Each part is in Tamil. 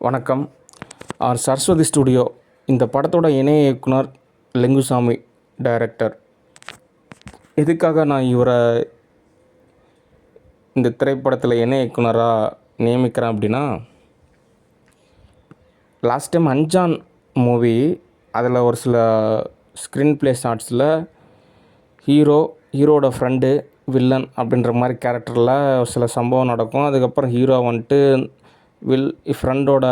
வணக்கம். சரஸ்வதி ஸ்டுடியோ இந்த படத்தோட இணை இயக்குனர் லிங்குசாமி டைரக்டர். எதுக்காக நான் இவரை இந்த திரைப்படத்தில் இணை இயக்குனராக நியமிக்கிறேன் அப்படின்னா, லாஸ்ட் டைம் அஞ்சான் மூவி அதில் ஒரு சில ஸ்க்ரீன் ப்ளே ஷார்ட்ஸில் ஹீரோட ஃப்ரெண்டு வில்லன் அப்படின்ற மாதிரி கேரக்டரில் ஒரு சில சம்பவம் நடக்கும். அதுக்கப்புறம் ஹீரோ வந்துட்டு ஃப்ரெண்டோட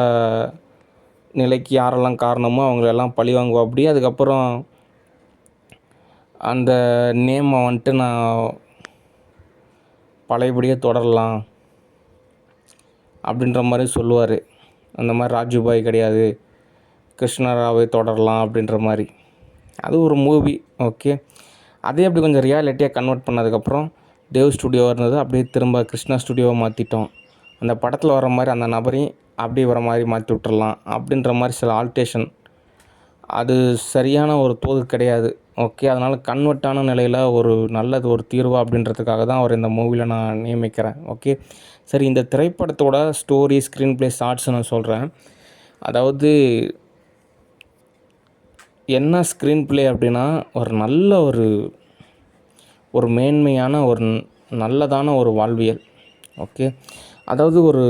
நிலைக்கு யாரெல்லாம் காரணமோ அவங்களெல்லாம் பழி வாங்குவோம். அப்படி அதுக்கப்புறம் அந்த நேமை வந்துட்டு நான் பழையபடியே தொடரலாம் அப்படின்ற மாதிரி சொல்லுவார். அந்த மாதிரி ராஜுபாய் கிடையாது, கிருஷ்ணராவே தொடரலாம் அப்படின்ற மாதிரி. அது ஒரு மூவி. ஓகே, அதே அப்படி கொஞ்சம் ரியாலிட்டியாக கன்வெர்ட் பண்ணதுக்கப்புறம் தேவ் ஸ்டுடியோ இருந்தது, அப்படியே திரும்ப கிருஷ்ணா ஸ்டுடியோவை மாற்றிட்டோம். அந்த படத்தில் வர மாதிரி அந்த நபரையும் அப்படியே வர மாதிரி மாற்றி விட்டுறலாம் அப்படின்ற மாதிரி சில ஆல்டேஷன். அது சரியான ஒரு தோது கிடையாது. ஓகே, அதனால் கன்வெர்ட்டான நிலையில் ஒரு நல்லது ஒரு தீர்வு அப்படின்றதுக்காக தான் அவர் இந்த மூவியில் நான் நியமிக்கிறேன். ஓகே, சரி, இந்த திரைப்படத்தோட ஸ்டோரி, ஸ்க்ரீன் ப்ளே, ஷார்ட்ஸ் நான் சொல்கிறேன். அதாவது என்ன ஸ்க்ரீன் ப்ளே அப்படின்னா, ஒரு நல்ல ஒரு மேன்மையான ஒரு நல்லதான ஒரு வாழ்வியல். ஓகே, அதாவது ஒரு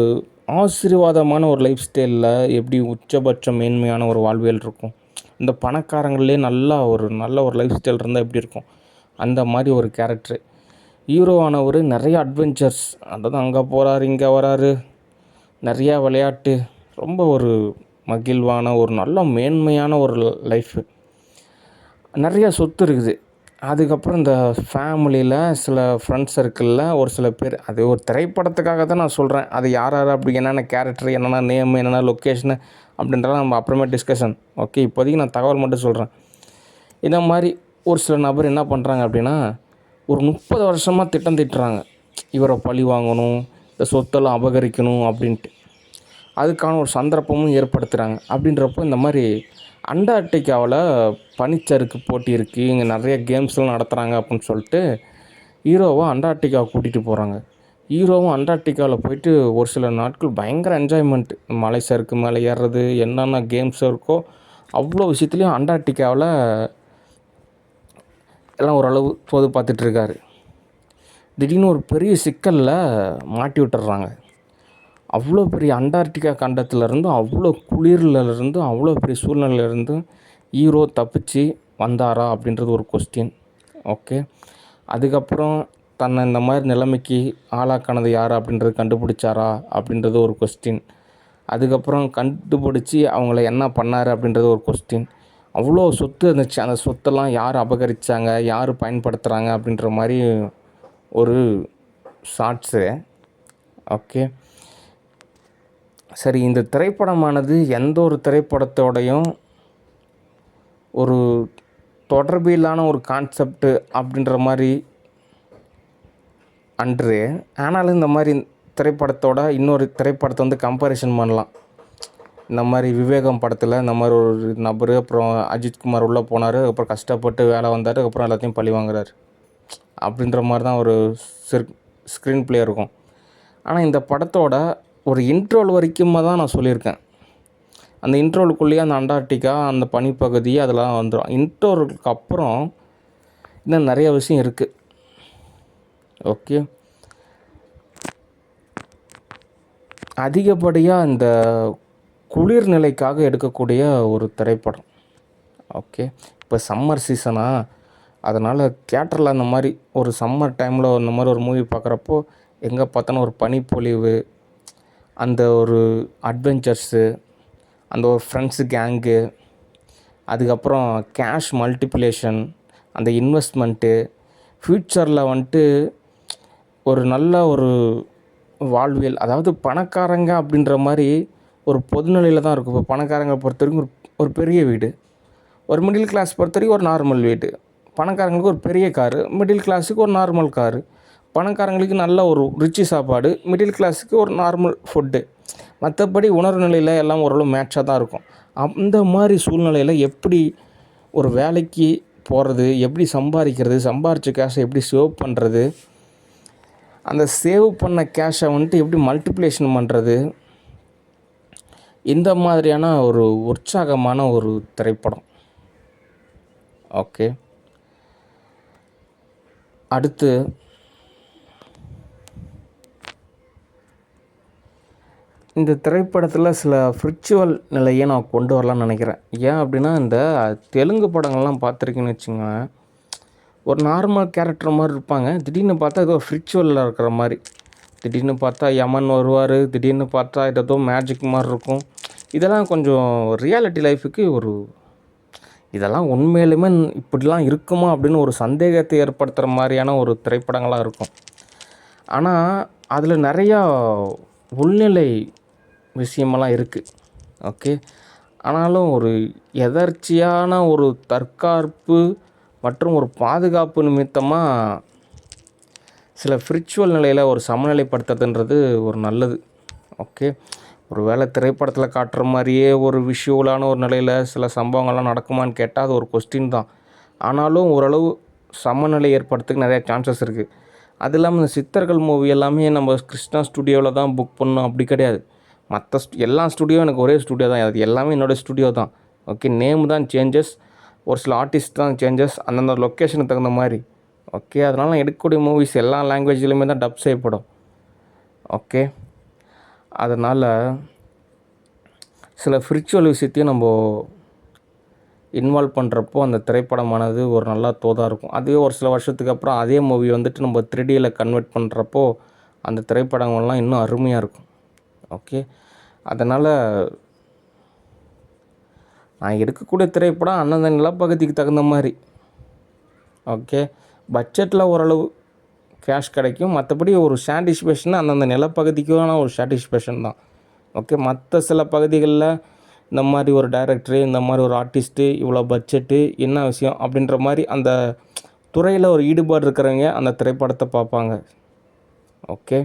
ஆசீர்வாதமான ஒரு லைஃப் ஸ்டைலில் எப்படி உச்சபட்சம் மேன்மையான ஒரு வாழ்வியல் இருக்கும். இந்த பணக்காரங்களே நல்ல ஒரு லைஃப் ஸ்டைல் இருந்தால் எப்படி இருக்கும், அந்த மாதிரி ஒரு கேரக்டரு. ஹீரோவானவர் நிறைய அட்வென்ச்சர்ஸ், அதாவது அங்கே போகிறாரு, இங்கே வராரு, நிறையா விளையாட்டு, ரொம்ப ஒரு மகிழ்வான ஒரு நல்ல மேன்மையான ஒரு லைஃபு. நிறைய சொத்து இருக்குது. அதுக்கப்புறம் இந்த ஃபேமிலியில் சில ஃப்ரெண்ட்ஸ் சர்க்கிளில் ஒரு சில பேர், அது ஒரு திரைப்படத்துக்காக தான் நான் சொல்கிறேன். அது யார் அப்படி என்னென்ன கேரக்டர், என்னென்ன நேம், என்னென்ன லொக்கேஷனு அப்படின்றலாம் நம்ம அப்புறமே டிஸ்கஷன். ஓகே, இப்போதைக்கு நான் தகவல் மட்டும் சொல்கிறேன். இந்த மாதிரி ஒரு சில நபர் என்ன பண்ணுறாங்க அப்படின்னா, ஒரு 30 வருஷமாக திட்டம் தீட்டுறாங்க. இவரை பழி வாங்கணும், இந்த சொத்தெல்லாம் அபகரிக்கணும் அப்படின்ட்டு. அதுக்கான ஒரு சந்தர்ப்பமும் ஏற்படுத்துகிறாங்க. அப்படின்றப்போ இந்த மாதிரி அண்டார்டிகாவில் பனிச்சறுக்கு போட்டி இருக்குது, இங்கே நிறைய கேம்ஸ்லாம் நடத்துகிறாங்க அப்படின்னு சொல்லிட்டு ஹீரோவை அண்டார்டிகா கூட்டிகிட்டு போகிறாங்க. ஹீரோவும் அண்டார்டிகாவில் போயிட்டு ஒரு சில நாட்கள் பயங்கர என்ஜாய்மெண்ட்டு, மலை சறுக்கு மேலே ஏறுறது, என்னென்ன கேம்ஸ் இருக்கோ அவ்வளோ விஷயத்துலையும் அண்டார்டிகாவில் எல்லாம் ஓரளவு தோது பார்த்துட்ருக்காரு. திடீர்னு ஒரு பெரிய சிக்கலில் மாட்டி விட்டுறாங்க. அவ்வளோ பெரிய அண்டார்டிகா கண்டத்துலேருந்து, அவ்வளோ குளிர்லேருந்து, அவ்வளோ பெரிய சூழ்நிலையிலேருந்து ஹீரோ தப்பிச்சு வந்தாரா அப்படின்றது ஒரு கொஸ்டின். ஓகே, அதுக்கப்புறம் தன்னை இந்த மாதிரி நிலைமைக்கு ஆளாக்கானது யார் அப்படின்றது கண்டுபிடிச்சாரா அப்படின்றது ஒரு கொஸ்டின். அதுக்கப்புறம் கண்டுபிடிச்சி அவங்கள என்ன பண்ணார் அப்படின்றது ஒரு கொஸ்டின். அவ்வளோ சொத்து இருந்துச்சு, அந்த சொத்தெல்லாம் யார் அபகரித்தாங்க, யார் பயன்படுத்துகிறாங்க அப்படின்ற மாதிரி ஒரு ஷார்ட்ஸு. ஓகே, சரி, இந்த திரைப்படமானது எந்த ஒரு திரைப்படத்தோடையும் ஒரு தொடர்பில்லான ஒரு கான்செப்டு அப்படின்ற மாதிரி அன்று. ஆனாலும் இந்த மாதிரி திரைப்படத்தோட இன்னொரு திரைப்படத்தை வந்து கம்பேரிசன் பண்ணலாம். இந்த மாதிரி விவேகம் படத்தில் இந்த மாதிரி ஒரு நபர், அப்புறம் அஜித்குமார் உள்ளே போனார், அப்புறம் கஷ்டப்பட்டு வேலை வந்தார், அப்புறம் எல்லாத்தையும் பழி வாங்குறாரு அப்படின்ற மாதிரி தான் ஒரு ஸ்க்ரீன் ப்ளே இருக்கும். ஆனால் இந்த படத்தோட ஒரு இன்ட்ரோல் வரைக்கும் தான் நான் சொல்லியிருக்கேன். அந்த இன்ட்ரோலுக்குள்ளேயே அந்த அண்டார்டிகா, அந்த பனிப்பகுதி அதெல்லாம் வந்துடும். இன்ட்ரோலுக்கு அப்புறம் இன்னும் நிறைய விஷயம் இருக்குது. ஓகே, அதிகப்படியாக இந்த குளிர்நிலைக்காக எடுக்கக்கூடிய ஒரு திரைப்படம். ஓகே, இப்போ சம்மர் சீசனாக, அதனால் தியேட்டரில் அந்த மாதிரி ஒரு சம்மர் டைமில் இந்த மாதிரி ஒரு மூவி பார்க்குறப்போ எங்கே பார்த்தாலும் ஒரு பனிப்பொழிவு, அந்த ஒரு அட்வென்ச்சர்ஸு, அந்த ஒரு ஃப்ரெண்ட்ஸு கேங்கு, அதுக்கப்புறம் கேஷ் மல்டிப்ளிகேஷன், அந்த இன்வெஸ்ட்மெண்ட்டு, ஃப்யூச்சரில் வந்துட்டு ஒரு நல்ல ஒரு வாழ்வியல். அதாவது பணக்காரங்க அப்படின்ற மாதிரி ஒரு பொதுநிலையில் தான் இருக்கும். இப்போ பணக்காரங்க பொறுத்த வரைக்கும் ஒரு பெரிய வீடு, ஒரு மிடில் கிளாஸ் பொறுத்த வரைக்கும் ஒரு நார்மல் வீடு, பணக்காரங்களுக்கு ஒரு பெரிய காரு, மிடில் கிளாஸுக்கு ஒரு நார்மல் காரு, பணக்காரங்களுக்கு நல்ல ஒரு ரிச்சு சாப்பாடு, மிடில் கிளாஸுக்கு ஒரு நார்மல் ஃபுட்டு. மற்றபடி உணர்வு நிலையில் எல்லாம் ஓரளவு மேட்சாக தான் இருக்கும். அந்த மாதிரி சூழ்நிலையில் எப்படி ஒரு வேலைக்கு போகிறது, எப்படி சம்பாதிக்கிறது, சம்பாரித்த கேஷை எப்படி சேவ் பண்ணுறது, அந்த சேவ் பண்ண கேஷை வந்துட்டு எப்படி மல்டிப்ளிகேஷன் பண்ணுறது, இந்த மாதிரியான ஒரு உற்சாகமான ஒரு திரைப்படம். ஓகே. அடுத்து இந்த திரைப்படத்தில் சில ஸ்பிரிச்சுவல் நிலையை நான் கொண்டு வரலான்னு நினைக்கிறேன். ஏன் அப்படின்னா, இந்த தெலுங்கு படங்கள்லாம் பார்த்துருக்கீங்கன்னு வச்சுக்கோங்க, ஒரு நார்மல் கேரக்டர் மாதிரி இருப்பாங்க. திடீர்னு பார்த்தா ஏதோ ஸ்பிரிச்சுவலில் இருக்கிற மாதிரி. திடீர்னு பார்த்தா யமன் வருவார், திடீர்னு பார்த்தா ஏதோ மேஜிக் மாதிரி இருக்கும். இதெல்லாம் கொஞ்சம் ரியாலிட்டி லைஃபுக்கு இதெல்லாம் உண்மையிலுமே இப்படிலாம் இருக்குமா அப்படின்னு ஒரு சந்தேகத்தை ஏற்படுத்துகிற மாதிரியான ஒரு திரைப்படங்களாக இருக்கும். ஆனால் அதில் நிறையா உள்நிலை விஷயமெல்லாம் இருக்குது. ஓகே. ஆனாலும் ஒரு எதர்ச்சியான ஒரு தற்காப்பு மற்றும் ஒரு பாதுகாப்பு நிமித்தமாக சில ஸ்பிரிச்சுவல் நிலையில் ஒரு சமநிலைப்படுத்துறதுன்றது ஒரு நல்லது. ஓகே. ஒரு வேளை திரைப்படத்தில் காட்டுற மாதிரியே ஒரு விஷுவலான ஒரு நிலையில் சில சம்பவங்கள்லாம் நடக்குமான்னு கேட்டால் அது ஒரு கொஸ்டின் தான். ஆனாலும் ஓரளவு சமநிலை ஏற்படுறதுக்கு நிறையா சான்சஸ் இருக்குது. அது இல்லாமல் இந்த சித்தர்கள் மூவி எல்லாமே நம்ம கிருஷ்ணா ஸ்டுடியோவில் தான் புக் பண்ணணும் அப்படி கிடையாது. மற்ற எல்லா ஸ்டுடியோ எனக்கு ஒரே ஸ்டுடியோ தான். அது எல்லாமே என்னோடய ஸ்டுடியோ தான். ஓகே. நேம் தான் சேஞ்சஸ், ஒரு சில ஆர்டிஸ்ட் தான் சேஞ்சஸ், அந்தந்த லொக்கேஷனுக்கு தகுந்த மாதிரி. ஓகே. அதனால் நான் எடுக்கக்கூடிய மூவிஸ் எல்லா லாங்குவேஜ்லேயுமே தான் டப் செய்யப்படும். ஓகே. அதனால் சில ஸ்பிரிச்சுவல் விஷயத்தையும் நம்ம இன்வால்வ் பண்ணுறப்போ அந்த திரைப்படமானது ஒரு நல்லா தோதாக இருக்கும். அதுவே ஒரு சில வருஷத்துக்கு அப்புறம் அதே மூவி வந்துட்டு நம்ம 3Dயில் கன்வெர்ட் பண்ணுறப்போ அந்த திரைப்படங்கள்லாம் இன்னும் அருமையாக இருக்கும். ஓகே. அதனால் நான் எடுக்கக்கூடிய திரைப்படம் அந்தந்த நிலப்பகுதிக்கு தகுந்த மாதிரி. ஓகே. பட்ஜெட்டில் ஓரளவு கேஷ் கிடைக்கும். மற்றபடி ஒரு சாட்டிஸ்ஃபேக்ஷன் அந்தந்த நிலப்பகுதிக்கான ஒரு சாட்டிஸ்ஃபேக்ஷன் தான். ஓகே. மற்ற சில பகுதிகளில் இந்த மாதிரி ஒரு டைரக்டரு, இந்த மாதிரி ஒரு ஆர்டிஸ்ட்டு, இவ்வளோ பட்ஜெட்டு, என்ன விஷயம் அப்படின்ற மாதிரி அந்த துறையில் ஒரு ஈடுபாடு இருக்கிறவங்க அந்த திரைப்படத்தை பார்ப்பாங்க. ஓகே.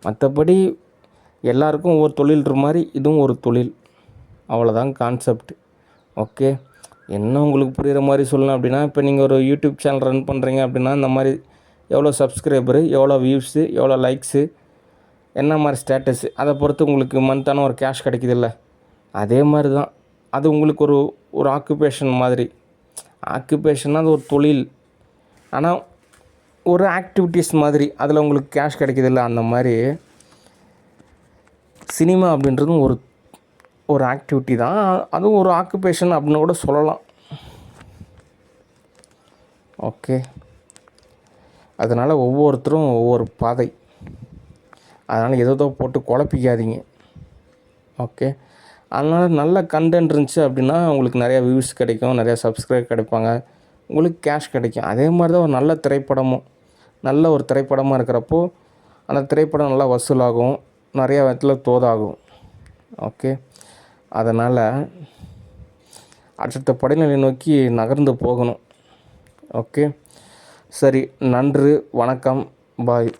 மற்றபடி எல்லாருக்கும் ஒவ்வொரு தொழில் மாதிரி இதுவும் ஒரு தொழில். அவ்வளோதான் கான்செப்ட். ஓகே. என்ன உங்களுக்கு புரிகிற மாதிரி சொல்லணும் அப்படின்னா, இப்போ நீங்கள் ஒரு யூடியூப் சேனல் ரன் பண்ணுறீங்க அப்படின்னா, இந்த மாதிரி எவ்வளோ சப்ஸ்கிரைபரு, எவ்வளோ வியூஸு, எவ்வளோ லைக்ஸு, என்ன மாதிரி ஸ்டேட்டஸு, அதை பொறுத்து உங்களுக்கு மந்த்தான ஒரு கேஷ் கிடைக்குதில்ல. அதே மாதிரி தான் அது உங்களுக்கு ஒரு ஆக்குபேஷன் மாதிரி. ஆக்குபேஷன்னா அது ஒரு தொழில், ஆனால் ஒரு ஆக்டிவிட்டீஸ் மாதிரி அதில் உங்களுக்கு கேஷ் கிடைக்குதில்ல. அந்த மாதிரி சினிமா அப்படின்றதும் ஒரு ஆக்டிவிட்டி தான். அதுவும் ஒரு ஆக்குபேஷன் அப்படின்னு கூட சொல்லலாம். ஓகே. அதனால் ஒவ்வொருத்தரும் ஒவ்வொரு பாதை. அதனால் ஏதோ போட்டு குழப்பிக்காதீங்க. ஓகே. அதனால் நல்ல கண்டென்ட் இருந்துச்சு அப்படின்னா உங்களுக்கு நிறையா வியூஸ் கிடைக்கும், நிறையா சப்ஸ்கிரைப் கிடைப்பாங்க, உங்களுக்கு கேஷ் கிடைக்கும். அதே மாதிரி தான் ஒரு நல்ல திரைப்படமும் நல்ல ஒரு திரைப்படமாக இருக்கிறப்போ அந்த திரைப்படம் நல்லா வசூலாகும், நிறையா விதத்துல தோதாகும். ஓகே. அதனால் அடுத்த படிநிலை நோக்கி நகர்ந்து போகணும். ஓகே. சரி. நன்றி. வணக்கம். பாய்.